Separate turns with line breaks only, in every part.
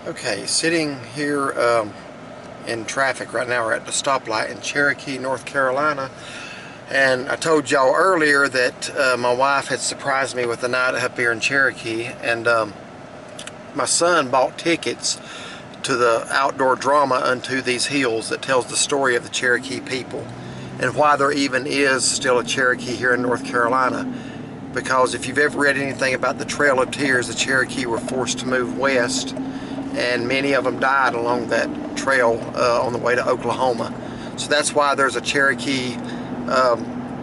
Okay, sitting here in traffic right now. We're at the stoplight in Cherokee, North Carolina. And I told y'all earlier that my wife had surprised me with a night up here in Cherokee. And my son bought tickets to the outdoor drama Unto These Hills that tells the story of the Cherokee people and why there even is still a Cherokee here in North Carolina. Because if you've ever read anything about the Trail of Tears, the Cherokee were forced to move west, and many of them died along that trail on the way to Oklahoma. So that's why there's a Cherokee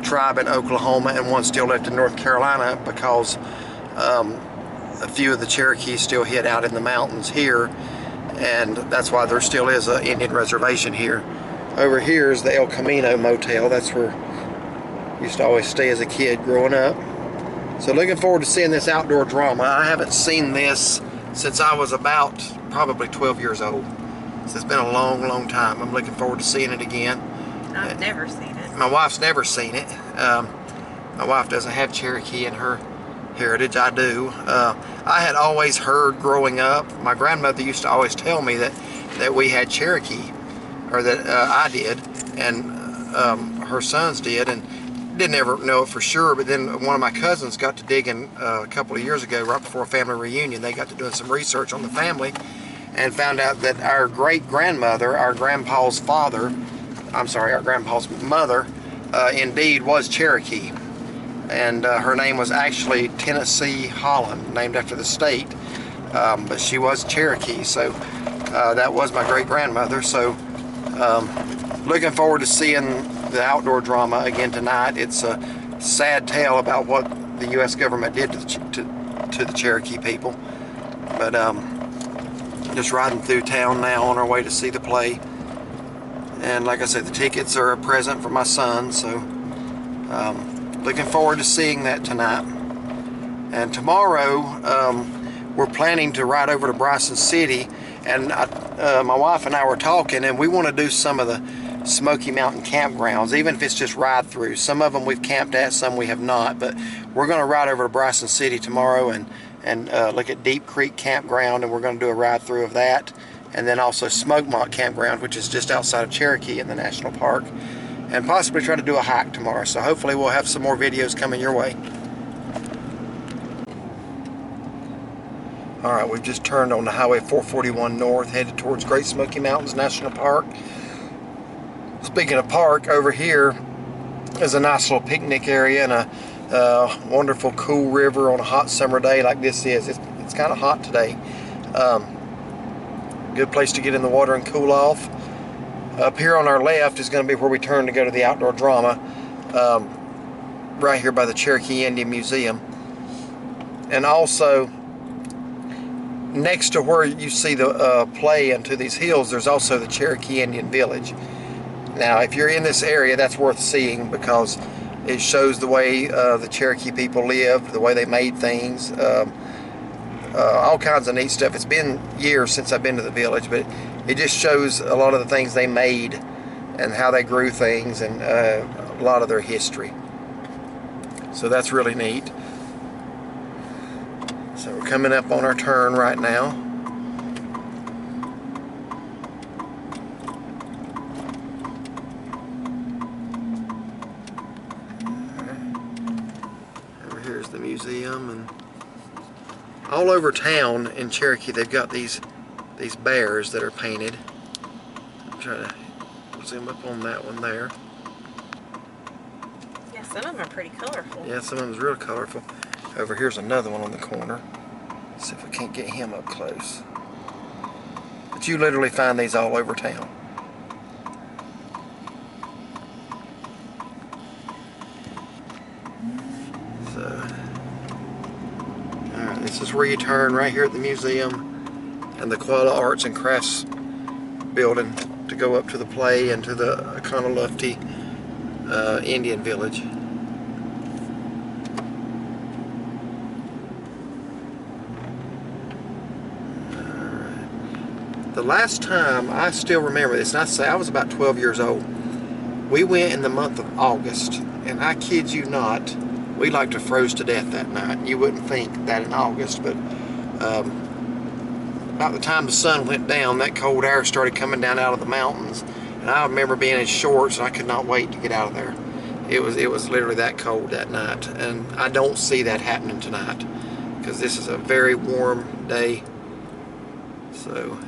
tribe in Oklahoma and one still left in North Carolina, because a few of the Cherokees still hid out in the mountains here, and that's why there still is an Indian reservation here. Over here is the El Camino Motel. That's where I used to always stay as a kid growing up. So looking forward to seeing this outdoor drama. I haven't seen this since I was about probably 12 years old. So it's been a long, long time. I'm looking forward to seeing it again.
I've never seen it.
My wife's never seen it. My wife doesn't have Cherokee in her heritage. I do. I had always heard growing up, my grandmother used to always tell me that we had Cherokee, or that I did, and her sons did, and didn't ever know it for sure. But then one of my cousins got to digging a couple of years ago, right before a family reunion. They got to doing some research on the family and found out that our great-grandmother, our grandpa's mother, indeed was Cherokee. And her name was actually Tennessee Holland, named after the state, but she was Cherokee. So that was my great-grandmother. So looking forward to seeing the outdoor drama again tonight. It's a sad tale about what the U.S. government did to the Cherokee people. But just riding through town now on our way to see the play. And like I said, the tickets are a present for my son, so looking forward to seeing that tonight. And tomorrow we're planning to ride over to Bryson City, and my wife and I were talking, and we want to do some of the Smoky Mountain Campgrounds, even if it's just ride through. Some of them we've camped at, some we have not, but we're going to ride over to Bryson City tomorrow and look at Deep Creek Campground, and we're going to do a ride through of that. And then also Smokemont Campground, which is just outside of Cherokee in the national park, and possibly try to do a hike tomorrow. So hopefully we'll have some more videos coming your way. Alright, we've just turned on the Highway 441 North, headed towards Great Smoky Mountains National Park. Speaking of park, over here is a nice little picnic area and a wonderful cool river on a hot summer day like this is. It's kind of hot today. Good place to get in the water and cool off. Up here on our left is going to be where we turn to go to the outdoor drama, right here by the Cherokee Indian Museum. And also next to where you see the play Unto These Hills, there's also the Cherokee Indian Village. Now if you're in this area, that's worth seeing, because it shows the way the Cherokee people lived, the way they made things, all kinds of neat stuff. It's been years since I've been to the village, but it just shows a lot of the things they made and how they grew things, and a lot of their history. So that's really neat. So we're coming up on our turn right now. Over here's the museum, and all over town in Cherokee they've got these bears that are painted. I'll try to zoom up on that one there.
Yeah, some of them are pretty colorful.
Yeah, some of them's real colorful. Over here's another one on the corner. Let's see if we can't get him up close. But you literally find these all over town. So, alright, this is where you turn, right here at the museum and the Koala Arts and Crafts building, to go up to the play and to the Econolofty Indian Village. The last time, I still remember this, and I say I was about 12 years old. We went in the month of August, and I kid you not, we like to froze to death that night. You wouldn't think that in August, but about the time the sun went down, that cold air started coming down out of the mountains. And I remember being in shorts, and I could not wait to get out of there. It was literally that cold that night. And I don't see that happening tonight, because this is a very warm day. So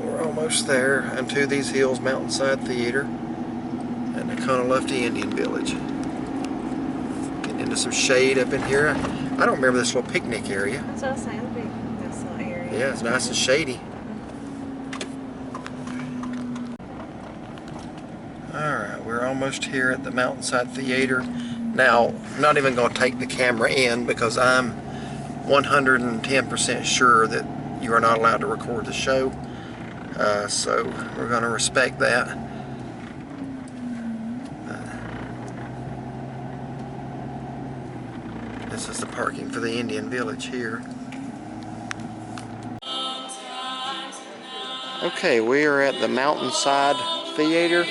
we're almost there unto these hills, Mountainside Theater and the Lofty Indian Village. Getting into some shade up in here. I don't remember this little picnic area.
That's what I was saying, big this little area.
Yeah, it's nice and shady. Alright, we're almost here at the Mountainside Theater. Now, I'm not even going to take the camera in because I'm 110% sure that you are not allowed to record the show. So we're going to respect that. This is the parking for the Indian Village here. Okay, we are at the Mountainside Theater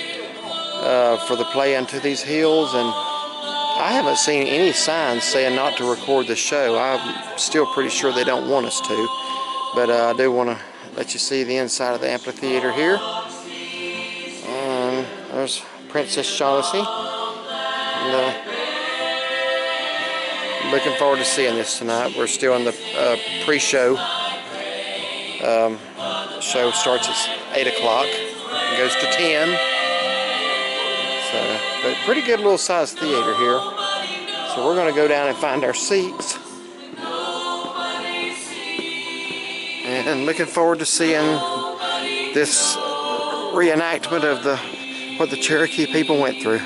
for the play Unto These Hills, and I haven't seen any signs saying not to record the show. I'm still pretty sure they don't want us to, but I do want to let you see the inside of the amphitheater here. And there's Princess Shaughnessy. And, looking forward to seeing this tonight. We're still in the pre-show. The show starts at 8 o'clock and goes to 10. So, but pretty good little sized theater here. So we're going to go down and find our seats. And looking forward to seeing this reenactment of what the Cherokee people went through.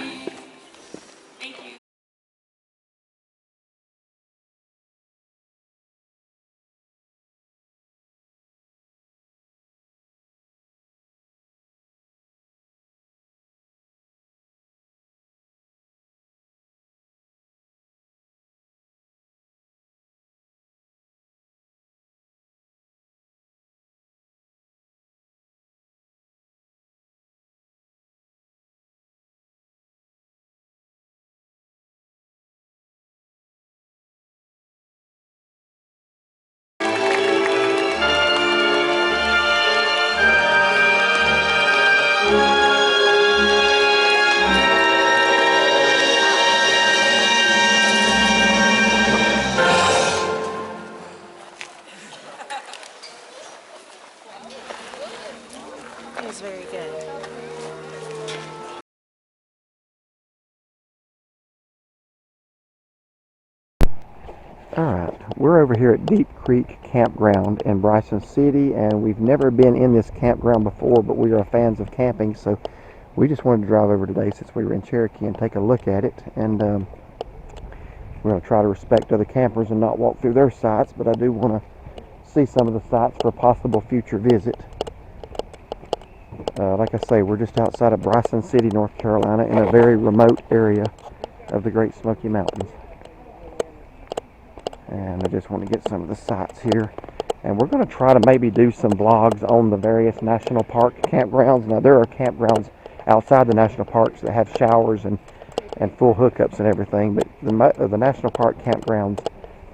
It was very good.
Alright, we're over here at Deep Creek Campground in Bryson City, and we've never been in this campground before, but we are fans of camping, so we just wanted to drive over today since we were in Cherokee and take a look at it. And we're going to try to respect other campers and not walk through their sites, but I do want to see some of the sites for a possible future visit. Like I say, we're just outside of Bryson City, North Carolina, in a very remote area of the Great Smoky Mountains. And I just want to get some of the sites here. And we're going to try to maybe do some vlogs on the various national park campgrounds. Now, there are campgrounds outside the national parks that have showers and full hookups and everything, but the national park campgrounds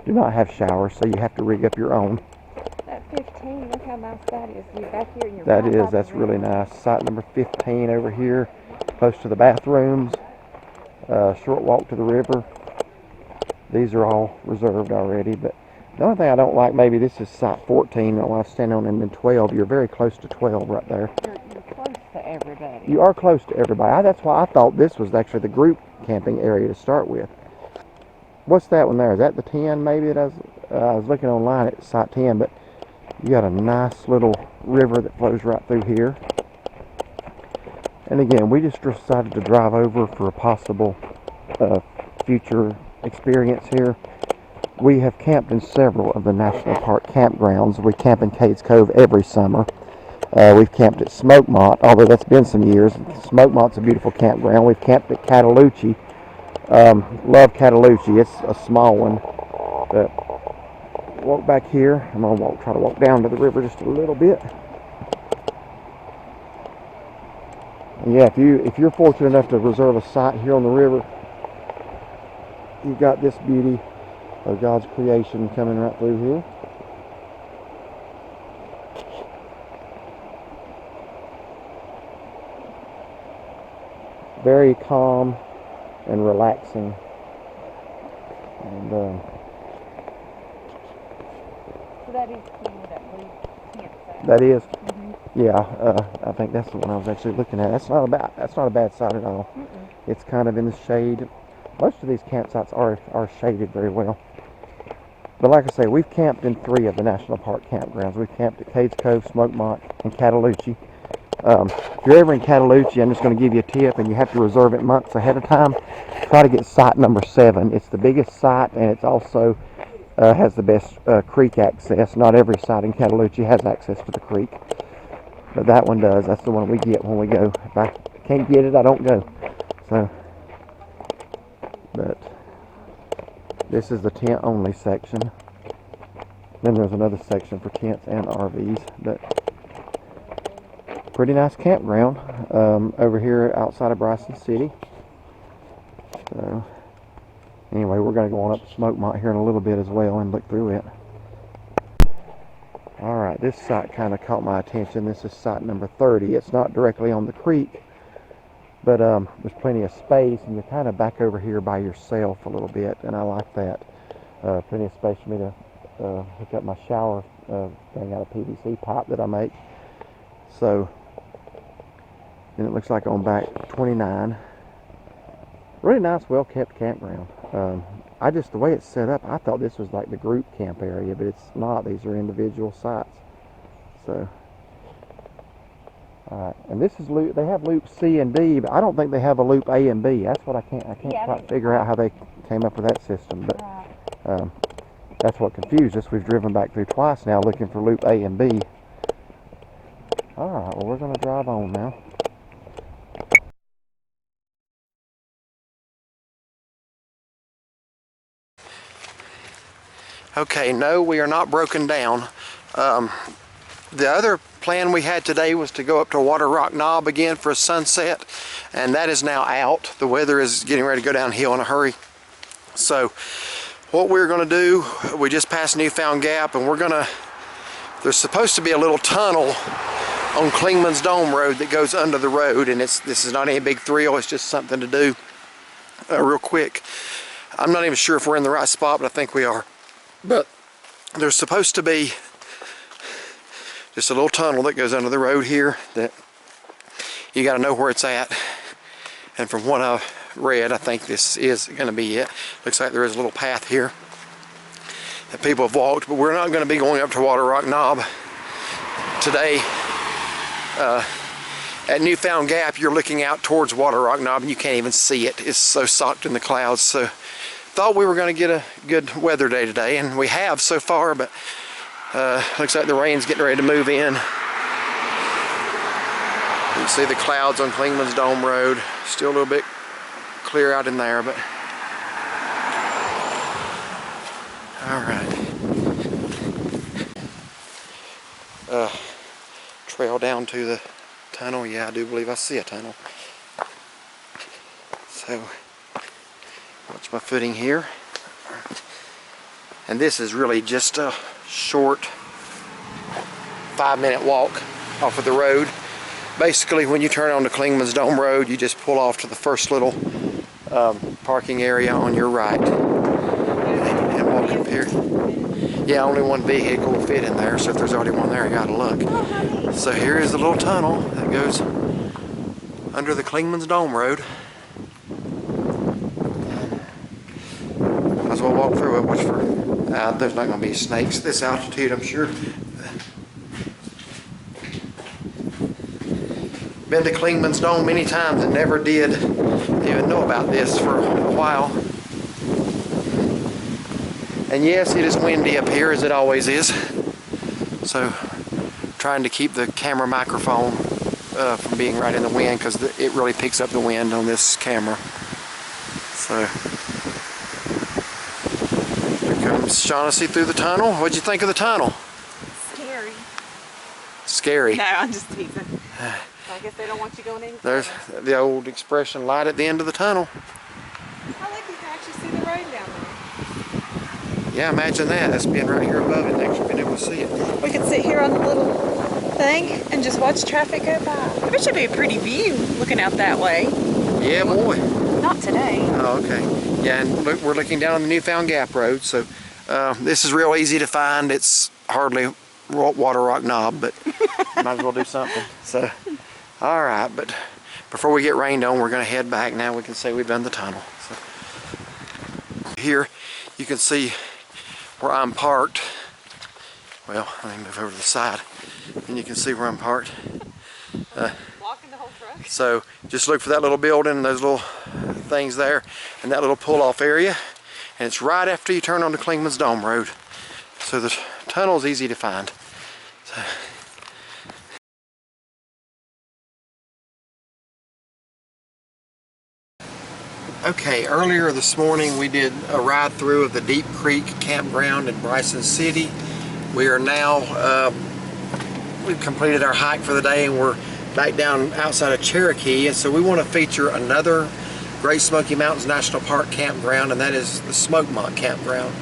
do not have showers, so you have to rig up your own.
That 15, look how nice that is. You're back here and you're
That is, that's really nice. Site number 15 over here, close to the bathrooms, short walk to the river. These are all reserved already, but the only thing I don't like, maybe this is site 14, while I stand on, and then 12. You're very close to 12 right there.
You're close to everybody.
You are close to everybody. That's why I thought this was actually the group camping area to start with. What's that one there? Is that the 10 maybe? I was looking online at site 10, but you got a nice little river that flows right through here. And again, we just decided to drive over for a possible future experience here. We have camped in several of the national park campgrounds. We camp in Cades Cove every summer. We've camped at Smokemont, although that's been some years. Smokemont's a beautiful campground. We've camped at Cataloochee. Love Cataloochee. It's a small one. But walk back here. I'm gonna try to walk down to the river just a little bit. And yeah, if you're fortunate enough to reserve a site here on the river, you've got this beauty of God's creation coming right through here. very calm and relaxing. And
So that is cool, that blue campsite.
that is,
Mm-hmm.
yeah. I think that's the one I was actually looking at. That's not a bad site at all.
Mm-mm.
It's kind of in the shade. Most of these campsites are shaded very well. But like I say, we've camped in 3 of the national park campgrounds. We've camped at Cades Cove, Smokemont, and Cataloochee. If you're ever in Cataloochee, I'm just going to give you a tip, and you have to reserve it months ahead of time. Try to get site number 7. It's the biggest site, and it's also has the best creek access. Not every site in Cataloochee has access to the creek, but that one does. That's the one we get when we go. If I can't get it, I don't go. So, but this is the tent only section. Then there's another section for tents and RVs, but pretty nice campground over here outside of Bryson City. So anyway, we're going to go on up to Smokemont here in a little bit as well and look through it. Alright, this site kind of caught my attention. This is site number 30. It's not directly on the creek, but there's plenty of space, and you're kind of back over here by yourself a little bit, and I like that. Plenty of space for me to hook up my shower thing out of PVC pipe that I make. So, and it looks like on back 29. Really nice, well kept campground. The way it's set up, I thought this was like the group camp area, but it's not. These are individual sites. So, alright, and this is loop. They have loop C and D, but I don't think they have a loop A and B. That's what I can't quite figure out how they came up with that system. But that's what confused us. We've driven back through twice now looking for loop A and B. Alright, well, we're going to drive on now. Okay, no, we are not broken down. The other plan we had today was to go up to Waterrock Knob again for a sunset, and that is now out. The weather is getting ready to go downhill in a hurry. So what we're going to do, we just passed Newfound Gap, and there's supposed to be a little tunnel on Clingmans Dome Road that goes under the road, and this is not any big thrill. It's just something to do real quick. I'm not even sure if we're in the right spot, but I think we are. But there's supposed to be just a little tunnel that goes under the road here that you got to know where it's at. And from what I've read, I think this is going to be it. Looks like there is a little path here that people have walked, but we're not going to be going up to Waterrock Knob today. At Newfound Gap, you're looking out towards Waterrock Knob and you can't even see it. It's so socked in the clouds. So thought we were going to get a good weather day today, and we have so far, but looks like the rain's getting ready to move in. You can see the clouds on Clingmans Dome Road. Still a little bit clear out in there, but all right. Trail down to the tunnel. Yeah, I do believe I see a tunnel. So watch my footing here. And this is really just a short 5-minute walk off of the road. Basically, when you turn onto Clingmans Dome Road, you just pull off to the first little parking area on your right and walk up here. Yeah, only one vehicle will fit in there, so if there's already one there, you gotta look. So here is the little tunnel that goes under the Clingmans Dome Road. Might as well walk through it. Watch for, there's not gonna be snakes at this altitude, I'm sure. Been to Clingmans Dome many times and never did even know about this for a while. And yes, it is windy up here, as it always is. So trying to keep the camera microphone from being right in the wind, because it really picks up the wind on this camera. So here comes Shaughnessy through the tunnel. What'd you think of the tunnel?
Scary.
Scary.
No, I'm just teasing. I guess they don't want you going in.
There's the old expression, light at the end of the tunnel.
I like you can actually see the road down there.
Yeah, imagine that. That's being right here above it, next to being able to see it.
We could sit here on the little thing and just watch traffic go by. It should be a pretty view looking out that way.
Yeah, boy.
Not today.
Oh, okay. Yeah, and look, we're looking down on the Newfound Gap Road, so this is real easy to find. It's hardly Waterrock Knob, but might as well do something. So, all right, but before we get rained on, we're going to head back. Now we can say we've done the tunnel. So, here you can see where I'm parked. Well, let me move over to the side, and you can see where I'm parked.
Walking the whole truck.
So just look for that little building, those little things there, and that little pull-off area. And it's right after you turn onto Clingmans Dome Road. So the tunnel is easy to find. So. Okay, earlier this morning we did a ride through of the Deep Creek Campground in Bryson City. We are now, we've completed our hike for the day, and we're back down outside of Cherokee, and so we want to feature another Great Smoky Mountains National Park campground, and that is the Smokemont Campground.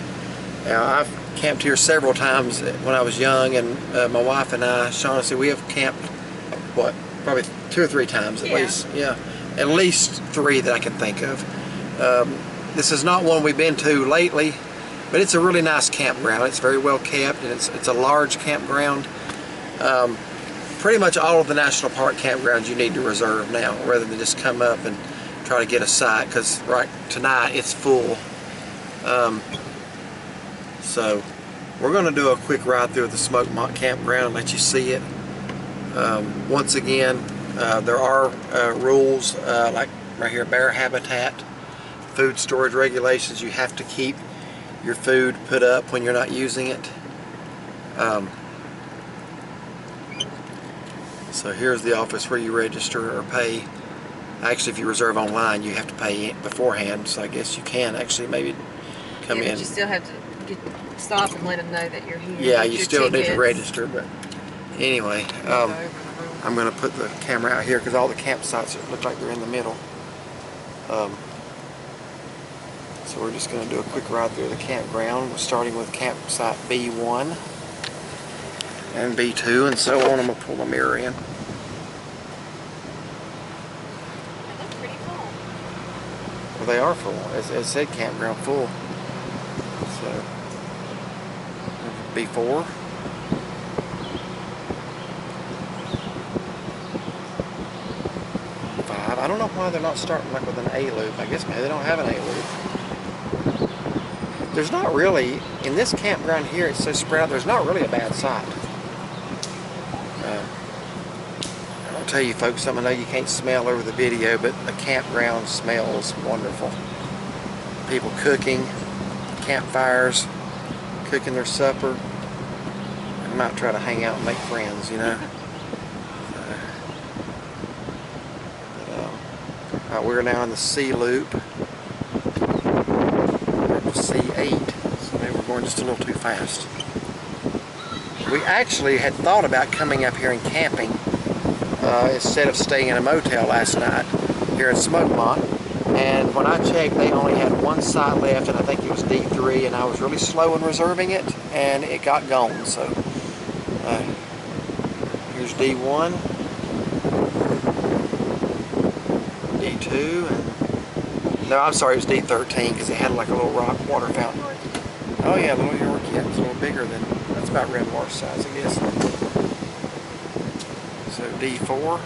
Now, I've camped here several times when I was young, and my wife and I, Shaughnessy, we have camped, what, probably 2 or 3 times at least. Yeah, at least 3 that I can think of. This is not one we've been to lately, but it's a really nice campground. It's very well kept, and it's a large campground. Pretty much all of the national park campgrounds you need to reserve now, rather than just come up and try to get a site, because right tonight it's full. So we're going to do a quick ride through the Smokemont Campground and let you see it. Once again, there are rules like right here, bear habitat, food storage regulations. You have to keep your food put up when you're not using it. So here's the office where you register or pay. Actually, if you reserve online, you have to pay beforehand, so I guess you can actually maybe come in.
But you still have to stop and let them know that you're here.
Yeah, you still need to register, but anyway, I'm going to put the camera out here because all the campsites look like they're in the middle. So we're just going to do a quick ride through the campground. We're starting with campsite B1 and B2 and so on. I'm going to pull the mirror in. Well, they are full. As it said, campground full. So, B4. B5. I don't know why they're not starting like with an A loop. I guess maybe they don't have an A loop. There's not really, in this campground here, it's so spread out, there's not really a bad site. I'll tell you folks something I know you can't smell over the video, but the campground smells wonderful. People cooking, campfires, cooking their supper. I might try to hang out and make friends, you know. We're now in the C loop. C8, so maybe we're going just a little too fast. We actually had thought about coming up here and camping instead of staying in a motel last night here in Smokemont, and when I checked they only had one site left, and I think it was D3, and I was really slow in reserving it and it got gone. So here's D1, D2, and no, I'm sorry, it was D13 because it had like a little rock water fountain. Oh yeah, little Yorkie. Yeah, it's a little bigger than, that's about red water size, I guess. So D4.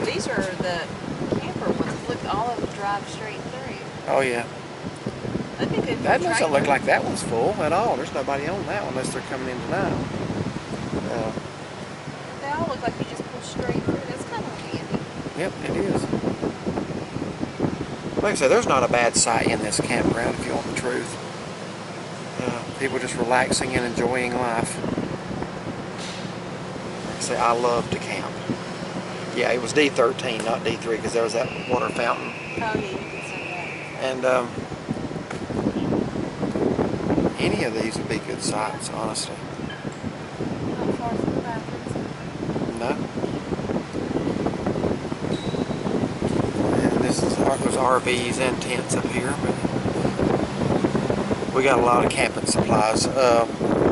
These are the camper ones. Look, all of them drive straight through.
Oh yeah.
That'd be good.
That doesn't look like that one's full at all. There's nobody on that one unless they're coming in tonight.
They all look like you just pull straight through. That's kind of handy.
Yep, it is. Like I said, there's not a bad site in this campground if you want the truth. People just relaxing and enjoying life. Like I say, I love to camp. Yeah, it was D13, not D3, because there was that water fountain.
Oh yeah, you can say
And any of these would be good sites, honestly.
Not far from the bathrooms.
No. And this is there's RVs and tents up here. But we got a lot of camping supplies.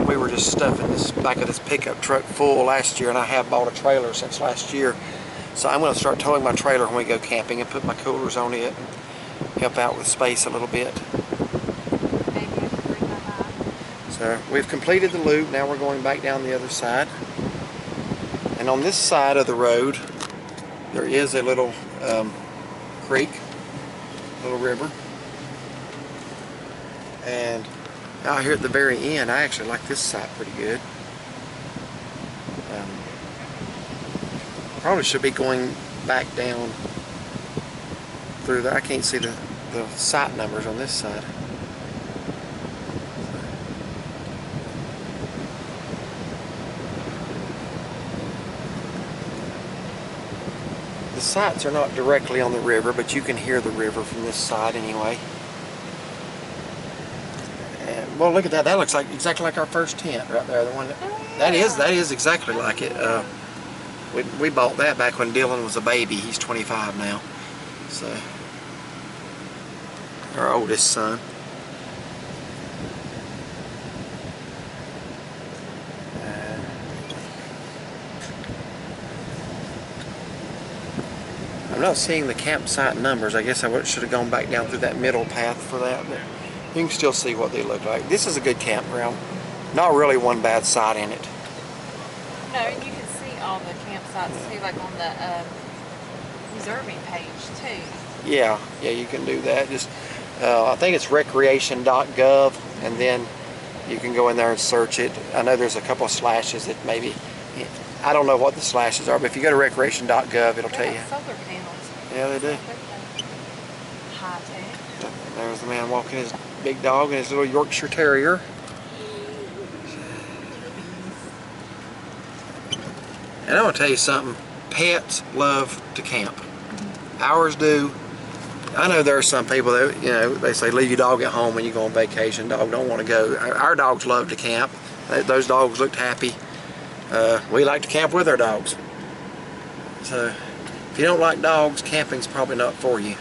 We were just stuffing this back of this pickup truck full last year, and I have bought a trailer since last year. So I'm going to start towing my trailer when we go camping and put my coolers on it and help out with space a little bit. So we've completed the loop. Now we're going back down the other side. And on this side of the road, there is a little creek, little river. And out here at the very end, I actually like this side pretty good. Probably should be going back down through there. I can't see the site numbers on this side. The sites are not directly on the river, but you can hear the river from this side anyway. And, well, look at that. That looks like exactly like our first tent right there. The one that is exactly like it. We bought that back when Dylan was a baby. He's 25 now. So, our oldest son. I'm not seeing the campsite numbers. I guess I should have gone back down through that middle path for that, but you can still see what they look like. This is a good campground. Not really one bad site in it.
No, and you can see all the campsites too, like on the reserving page too.
Yeah, you can do that. Just I think it's recreation.gov, and then you can go in there and search it. I know there's a couple of slashes that maybe, I don't know what the slashes are, but if you go to recreation.gov, it'll tell you.
Solar panels.
Yeah, they do.
High tech.
There's the man walking his big dog and his little Yorkshire Terrier. And I'm going to tell you something. Pets love to camp. Ours do. I know there are some people that, you know, they say leave your dog at home when you go on vacation. Dog don't want to go. Our dogs love to camp. Those dogs looked happy. We like to camp with our dogs. So if you don't like dogs, camping's probably not for you.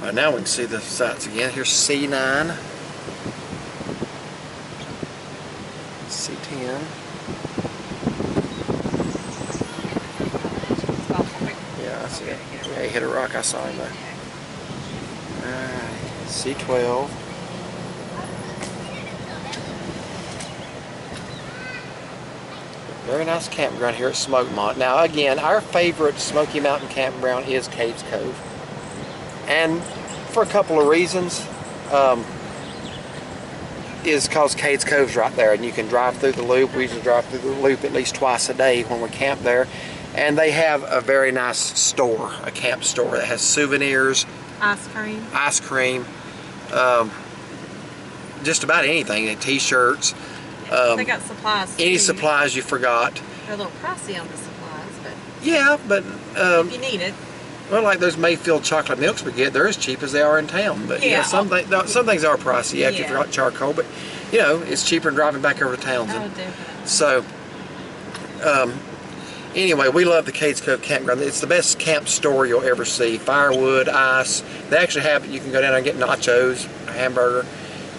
But now we can see the sights again. Here's C9, C10. Yeah, I see it. Yeah, he hit a rock. I saw him there. C12. Very nice campground here at Smokemont. Now again, our favorite Smoky Mountain campground is Cades Cove. And for a couple of reasons. Is because Cades Cove's right there and you can drive through the loop. We usually drive through the loop at least twice a day when we camp there. And they have a very nice store, a camp store that has souvenirs. Ice cream. Just about anything, t-shirts.
They got supplies too.
Any supplies you forgot.
They're a little pricey on the supplies, but
yeah, but
if you need it.
Well, like those Mayfield chocolate milks we get, they're as cheap as they are in town. But yeah, some things are pricey after you forgot charcoal. But you know, it's cheaper than driving back over to Townsend.
Oh, definitely.
So, anyway, we love the Cades Cove campground. It's the best camp store you'll ever see. Firewood, ice. They actually have. You can go down there and get nachos, a hamburger,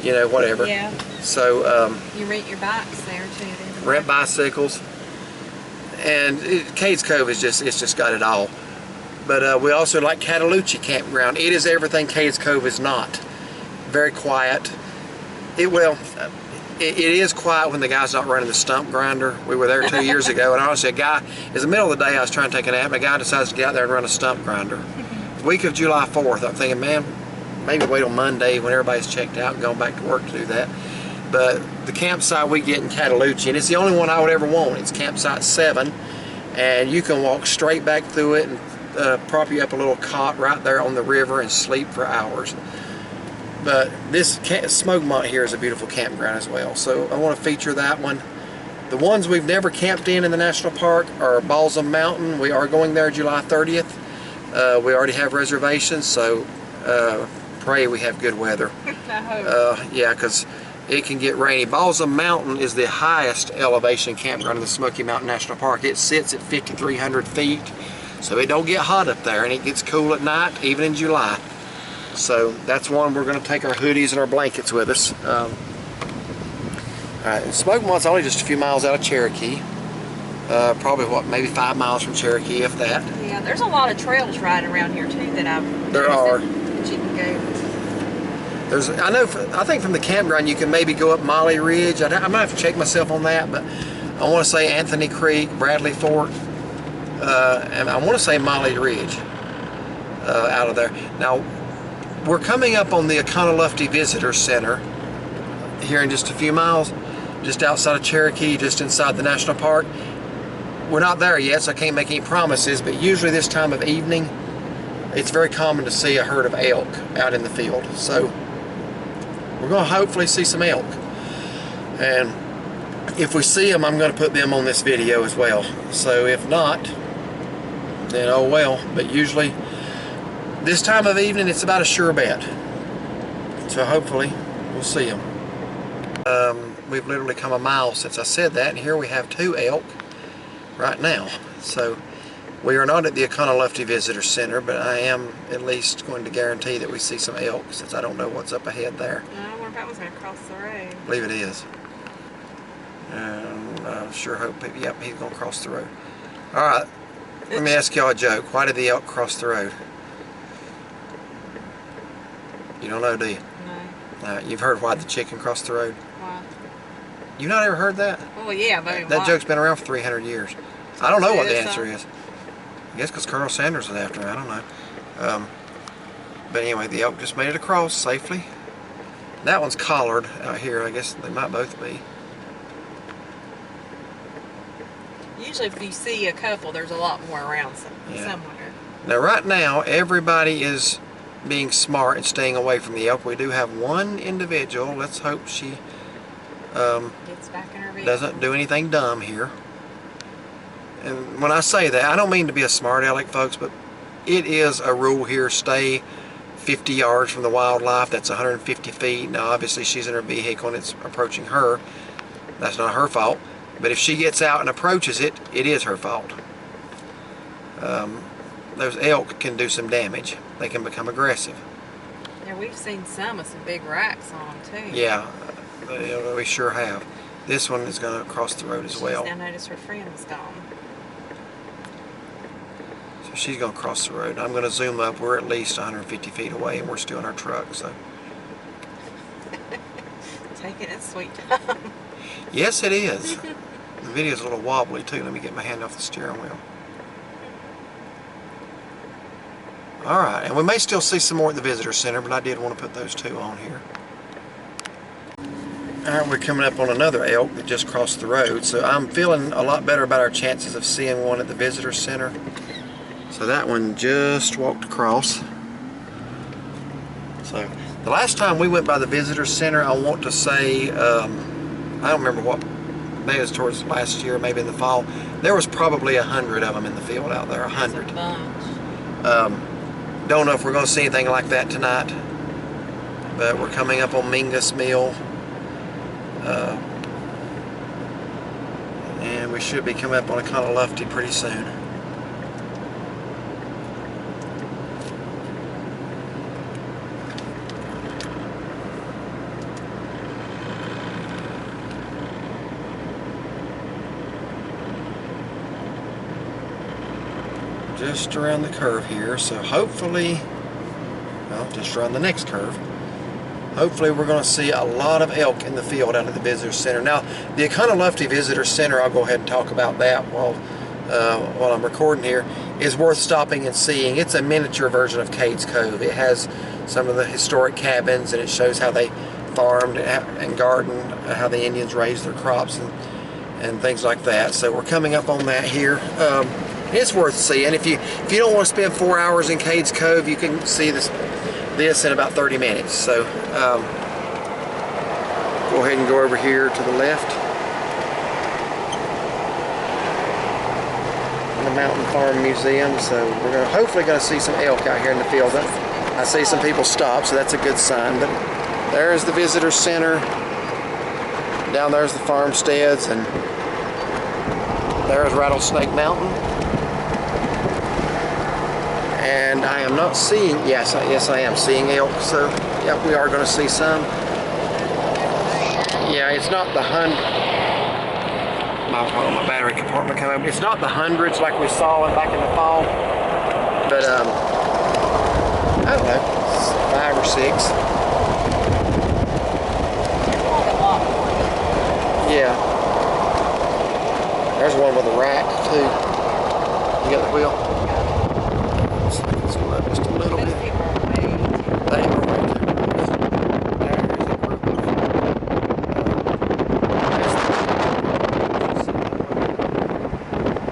you know, whatever.
Yeah.
So
you rent your bikes there too.
Rent bicycles, and Cades Cove is just got it all. But we also like Cataloochee Campground. It is everything Cades Cove is not. Very quiet. It is quiet when the guy's not running the stump grinder. We were there 2 years ago, and honestly, a guy, it's the middle of the day, I was trying to take a nap, and a guy decides to get out there and run a stump grinder. The week of July 4th, I'm thinking, man, maybe wait till Monday when everybody's checked out and gone back to work to do that. But the campsite we get in Cataloochee, and it's the only one I would ever want. It's campsite 7, and you can walk straight back through it and prop you up a little cot right there on the river and sleep for hours. But this Smokemont here is a beautiful campground as well, so I want to feature that one. The ones we've never camped in the national park are Balsam Mountain. We are going there July 30th. We already have reservations, so pray we have good weather.
I hope.
Yeah, because it can get rainy. Balsam Mountain is the highest elevation campground in the Smoky Mountain National Park. It sits at 5,300 feet. So it don't get hot up there, and it gets cool at night, even in July. So that's one we're going to take our hoodies and our blankets with us. All Alright, Smokemont's only just a few miles out of Cherokee. Probably, what, maybe 5 miles from Cherokee, if that.
Yeah, there's a lot of trails right around here, too, that I've
There are.
that you can go.
I think from the campground you can maybe go up Molly Ridge. I might have to check myself on that, but I want to say Anthony Creek, Bradley Fort, and I want to say Molly Ridge out of there. Now, we're coming up on the Econolofty Visitor Center here in just a few miles, just outside of Cherokee, just inside the national park. We're not there yet, so I can't make any promises, but usually this time of evening, it's very common to see a herd of elk out in the field. So we're going to hopefully see some elk. And if we see them, I'm going to put them on this video as well. So if not, then oh well. But usually this time of evening, it's about a sure bet. So hopefully we'll see them. We've literally come a mile since I said that, and here we have 2 elk right now. So we are not at the Econolofty Visitor Center, but I am at least going to guarantee that we see some elk, since I don't know what's up ahead there.
I wonder if that was going to cross the road.
I believe it is. And I sure hope, yep, he's going to cross the road. Alright, let me ask y'all a joke. Why did the elk cross the road? You don't know, do you?
No.
You've heard why the chicken crossed the road?
Why?
You've not ever heard that?
Well, yeah, but
That joke's been around for 300 years. I don't know what the answer
so?
is. I guess because Colonel Sanders was after him. I don't know. But anyway, the elk just made it across safely. That one's collared out here. I guess they might both be.
Usually if you see a couple, there's a lot more around somewhere.
Now right now, everybody is being smart and staying away from the elk. We do have one individual. Let's hope she
Gets back in her vehicle.
doesn't do anything dumb here. And when I say that, I don't mean to be a smart aleck, folks, but it is a rule here. Stay 50 yards from the wildlife. That's 150 feet. Now, obviously, she's in her vehicle and it's approaching her. That's not her fault. But if she gets out and approaches it, it is her fault. Those elk can do some damage. They can become aggressive.
Yeah, we've seen some with some big racks on them, too.
Yeah, we sure have. This one is going to cross the road as well.
I noticed her friend was gone.
So she's going to cross the road. I'm going to zoom up. We're at least 150 feet away, and we're still in our truck. So
Taking its sweet time.
yes, it is. The video's a little wobbly too. Let me get my hand off the steering wheel. Alright, and we may still see some more at the visitor center, but I did want to put those 2 on here. Alright, we're coming up on another elk that just crossed the road, so I'm feeling a lot better about our chances of seeing one at the visitor center. So that one just walked across. So the last time we went by the visitor center, I want to say, I don't remember what, maybe it was towards last year, maybe in the fall, there was probably 100 of them in the field out there, 100.
That's a bunch.
Don't know if we're going to see anything like that tonight, but we're coming up on Mingus Mill, and we should be coming up on Econolofty pretty soon. Just around the curve here, so hopefully, well, just around the next curve, hopefully we're going to see a lot of elk in the field out at the visitor center. Now, the Econolofty Visitor Center, I'll go ahead and talk about that while I'm recording here, is worth stopping and seeing. It's a miniature version of Cades Cove. It has some of the historic cabins, and it shows how they farmed and gardened, how the Indians raised their crops and things like that. So we're coming up on that here. It's worth seeing. If you don't want to spend 4 hours in Cades Cove, you can see this in about 30 minutes. So go ahead and go over here to the left. The Mountain Farm Museum. So we're hopefully going to see some elk out here in the field. I see some people stop, so that's a good sign. But there's the visitor center. Down there's the farmsteads, and there's Rattlesnake Mountain. And I am not seeing, yes I am seeing elk, so yeah, we are going to see some. Yeah, it's not the my battery compartment came open. It's not the hundreds like we saw back in the fall, but I don't know, 5 or 6. Yeah. There's one with a rack too. You got the wheel? Let's go up just a little bit. They were way too.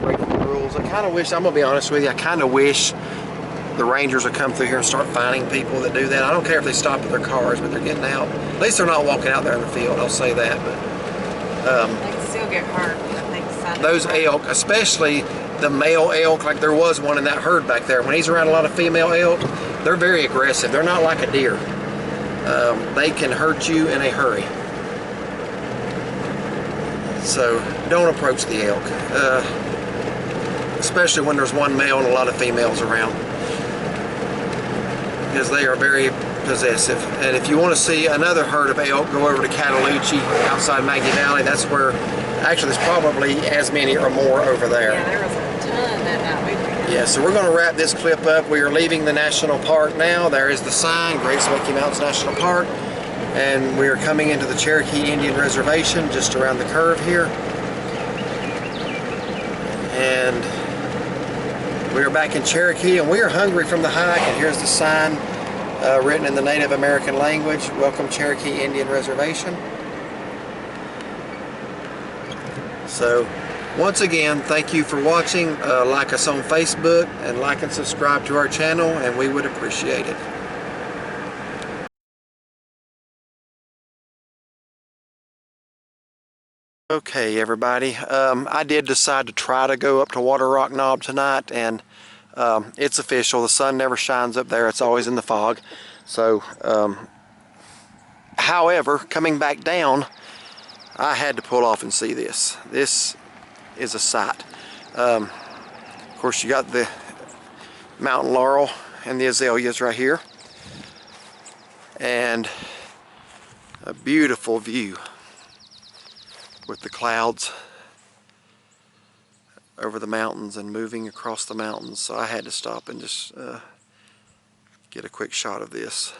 Breaking the rules. I kind of wish, I'm going to be honest with you, I kind of wish the Rangers would come through here and start finding people that do that. I don't care if they stop at their cars, but they're getting out. At least they're not walking out there in the field, I'll say that. But
they can still get hurt.
Those elk, especially the male elk, like there was one in that herd back there. When he's around a lot of female elk, they're very aggressive. They're not like a deer. They can hurt you in a hurry. So don't approach the elk, especially when there's one male and a lot of females around, because they are very possessive. And if you want to see another herd of elk, go over to Cataloochee outside Maggie Valley. That's where, actually there's probably as many or more over there.
Yeah, there was a ton that night.
Yeah, so we're going to wrap this clip up. We are leaving the national park now. There is the sign, Great Smoky Mountains National Park. And we are coming into the Cherokee Indian Reservation just around the curve here. And we are back in Cherokee, and we are hungry from the hike. And here's the sign written in the Native American language, Welcome Cherokee Indian Reservation. So once again, thank you for watching. Like us on Facebook and like and subscribe to our channel, and we would appreciate it. Okay, everybody, I did decide to try to go up to Waterrock Knob tonight, and it's official. The sun never shines up there. It's always in the fog. So, however, coming back down, I had to pull off and see this. This is a sight. Of course, you got the mountain laurel and the azaleas right here, and a beautiful view with the clouds over the mountains and moving across the mountains. So I had to stop and just get a quick shot of this.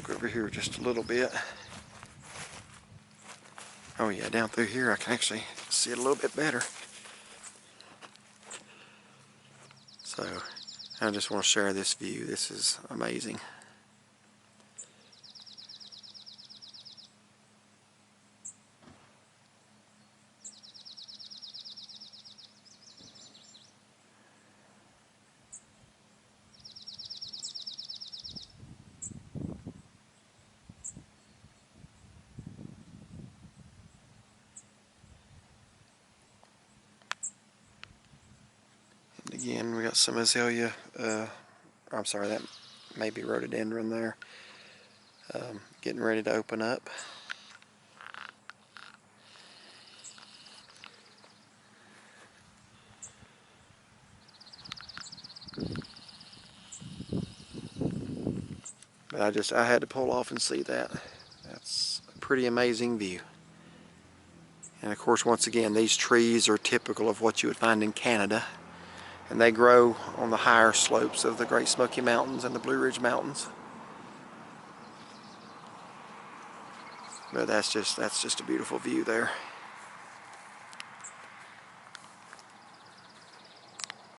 Go over here just a little bit. Oh yeah, down through here I can actually see it a little bit better. So I just want to share this view. This is amazing. Again, we got some azalea, I'm sorry, that may be rhododendron there, getting ready to open up. But I had to pull off and see that. That's a pretty amazing view. And of course, once again, these trees are typical of what you would find in Canada. And they grow on the higher slopes of the Great Smoky Mountains and the Blue Ridge Mountains. But that's just a beautiful view there.